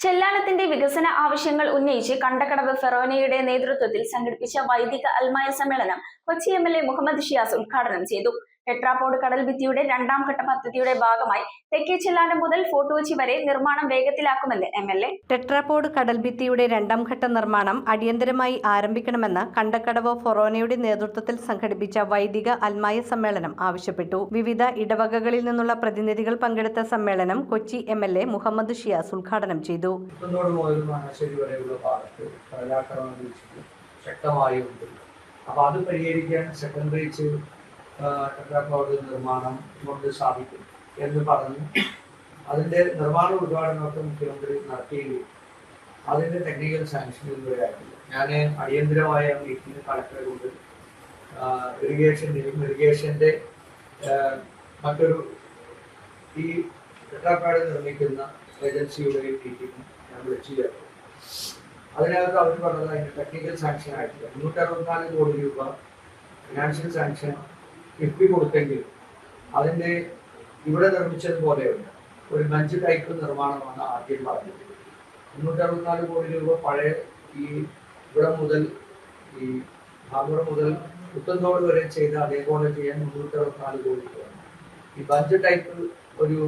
ചെല്ലാനത്തിന്റെ വികസന ആവശ്യങ്ങൾ ഉന്നയിച്ച് കണ്ടക്കടവ് ഫെറോനയുടെ നേതൃത്വത്തിൽ സംഘടിപ്പിച്ച വൈദിക അൽമായ സമ്മേളനം കൊച്ചി എംഎൽഎ മുഹമ്മദ് ഷിയാസ് ഉദ്ഘാടനം ചെയ്തു. ടെട്രാപോഡ് കടൽഭിത്തിയുടെ രണ്ടാം ഘട്ട പദ്ധതിയുടെ ഭാഗമായി തെക്കേ ചെല്ലാനം മുതൽ ഫോർട്ട് കൊച്ചി വരെ നിർമ്മാണം വേഗത്തിലാക്കുമെന്ന് എംഎൽഎ. ടെട്രാപോഡ് കടൽഭിത്തിയുടെ രണ്ടാം ഘട്ട നിർമ്മാണം അടിയന്തരമായി ആരംഭിക്കണമെന്ന് കണ്ടക്കടവ് ഫെറോനയുടെ നേതൃത്വത്തിൽ സംഘടിപ്പിച്ച വൈദിക അൽമായ സമ്മേളനം ആവശ്യപ്പെട്ടു. വിവിധ ഇടവകകളിൽ നിന്നുള്ള പ്രതിനിധികൾ പങ്കെടുത്ത സമ്മേളനം കൊച്ചി എംഎൽഎ മുഹമ്മദ് ഷിയാസ് ഉദ്ഘാടനം ചെയ്തു. അപ്പോൾ അത് പരിഹരിക്കാൻ സെക്കൻഡറി ടെട്രാപോഡ് നിർമ്മാണം കൊണ്ട് സാധിക്കും എന്ന് പറഞ്ഞു. അതിൻ്റെ നിർമ്മാണ ഉദ്ഘാടനമൊക്കെ മുഖ്യമന്ത്രി നടത്തിയെങ്കിലും അതിൻ്റെ ടെക്നിക്കൽ സാങ്ഷൻ ഇതുവരെയായിട്ടില്ല. ഞാൻ അടിയന്തരമായ മീറ്റിംഗ് കളക്ടറെ കൊണ്ട് ഇറിഗേഷൻ്റെ മറ്റൊരു ഈ ടെട്രാപോഡ് നിർമ്മിക്കുന്ന ഏജൻസിയുടെ മീറ്റിംഗ് ഞാൻ വിളിച്ചു ചേർത്തു. അതിനകത്ത് അവർ പറഞ്ഞത് അതിൻ്റെ ടെക്നിക്കൽ സാങ്ഷൻ ആയിട്ടില്ല. 364 കോടി രൂപ ഫിനാൻഷ്യൽ സാങ്ഷൻ കിഫ്ബി കൊടുത്തെങ്കിലും അതിൻ്റെ ഇവിടെ നിർമ്മിച്ചതുപോലെയുണ്ട് ഒരു ബഞ്ച് ടൈപ്പ് നിർമ്മാണമാണ് ആദ്യം പറഞ്ഞത്. 364 കോടി രൂപ പഴയ ഈ ഇവിടെ മുതൽ ഈ ഹാർബർ മുതൽ പുത്തൻതോട് വരെ ചെയ്ത അതേപോലെ ചെയ്യാൻ 364 കോടി രൂപ. ഈ ബഞ്ച് ടൈപ്പ് ഒരു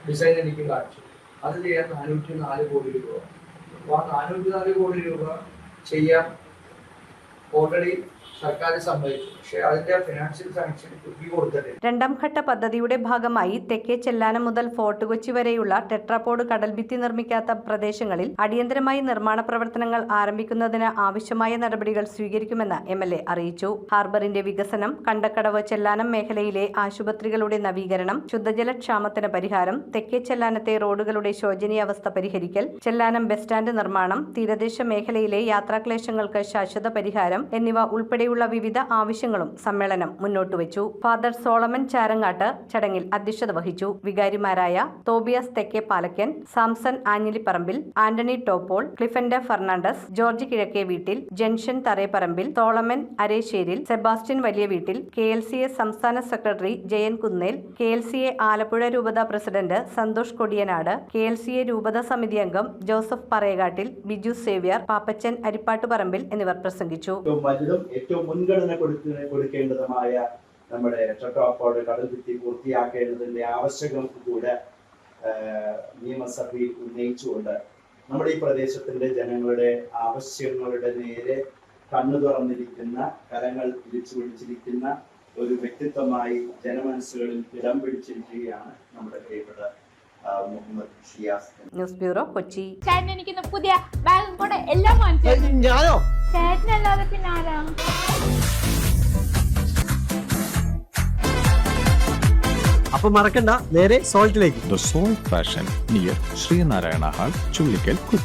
ഡിസൈൻ എനിക്ക് കാണിച്ചു. അത് ചെയ്യാൻ 404 കോടി രൂപ. അപ്പോൾ ആ 404 കോടി രൂപ ചെയ്യാൻ ഓൾറെഡി സർക്കാർ സമ്മതിച്ചു. പക്ഷേ അതിന്റെ ഫിനാൻഷ്യൽ സാങ്ഷൻ കൊടുത്തിട്ടില്ല. രണ്ടാം ഘട്ട പദ്ധതിയുടെ ഭാഗമായി തെക്കേ ചെല്ലാനം മുതൽ ഫോർട്ട് കൊച്ചി വരെയുള്ള ടെട്രാപോഡ് കടൽഭിത്തി നിർമ്മിക്കാത്ത പ്രദേശങ്ങളിൽ അടിയന്തരമായി നിർമ്മാണ പ്രവർത്തനങ്ങൾ ആരംഭിക്കുന്നതിന് ആവശ്യമായ നടപടികൾ സ്വീകരിക്കുമെന്ന് എംഎൽഎ അറിയിച്ചു. ഹാർബറിന്റെ വികസനം, കണ്ടക്കടവ് ചെല്ലാനം മേഖലയിലെ ആശുപത്രികളുടെ നവീകരണം, ശുദ്ധജല ക്ഷാമത്തിന് പരിഹാരം, തെക്കേ ചെല്ലാനത്തെ റോഡുകളുടെ ശോചനീയാവസ്ഥ പരിഹരിക്കൽ, ചെല്ലാനം ബസ് സ്റ്റാൻഡ് നിർമ്മാണം, തീരദേശ മേഖലയിലെ യാത്രാക്ലേശങ്ങൾക്ക് ശാശ്വത പരിഹാരം എന്നിവ ഉൾപ്പെടെയുള്ള വിവിധ ആവശ്യങ്ങളും സമ്മേളനം മുന്നോട്ട് വെച്ചു. ഫാദർ സോളമൻ ചാരങ്ങാട്ട് ചടങ്ങിൽ അധ്യക്ഷത വഹിച്ചു. വികാരിമാരായ തോബിയാസ് തെക്കേ പാലക്കൻ, സാംസൺ ആഞ്ഞിലിപ്പറമ്പിൽ, ആന്റണി ടോപ്പോൾ, ക്ലിഫൻഡ ഫെർണാണ്ടസ്, ജോർജ് കിഴക്കേ വീട്ടിൽ, ജെൻഷൻ തറേപ്പറമ്പിൽ, സോളമൻ അരേശ്ശേരിൽ, സെബാസ്റ്റ്യൻ വലിയ വീട്ടിൽ, KLCA സംസ്ഥാന സെക്രട്ടറി ജയൻ കുന്നേൽ, KLCA ആലപ്പുഴ രൂപത പ്രസിഡന്റ് സന്തോഷ് കൊടിയനാട്, KLCA രൂപത സമിതി അംഗം ജോസഫ് പറയകാട്ടിൽ, ബിജു സേവ്യർ, പാപ്പച്ചൻ അരിപ്പാട്ടുപറമ്പിൽ എന്നിവർ പ്രസംഗിച്ചു. ഏറ്റവും മുൻഗണന കൊടുക്കേണ്ടതുമായ നമ്മുടെ ടെട്രാപോഡ് കടൽഭിത്തി പൂർത്തിയാക്കേണ്ടതിന്റെ ആവശ്യകം കൂടെ നിയമസഭയിൽ ഉന്നയിച്ചുകൊണ്ട് നമ്മുടെ ഈ പ്രദേശത്തിന്റെ ജനങ്ങളുടെ ആവശ്യങ്ങളുടെ നേരെ കണ്ണു തുറന്നിരിക്കുന്ന, കരങ്ങൾ തിരിച്ചു പിടിച്ചിരിക്കുന്ന ഒരു വ്യക്തിത്വമായി ജനമനസ്സുകളിൽ ഇടം പിടിച്ചിരിക്കുകയാണ് നമ്മുടെ പ്രിയപ്പെട്ട മുഹമ്മദ് ഷിയാസ്. News bureau, Kochi. എനിക്ക് പുതിയ ബാഗും കൂടെ എല്ലാം ഞാനോ? ചേട്ടനല്ലാതെ പിന്നെ ആരാ? അപ്പൊ മറക്കണ്ട, നേരെ സോൾട്ടിലേക്ക്. The Salt Fashion near Sreenarayana hall, Chullikkal, Kochi.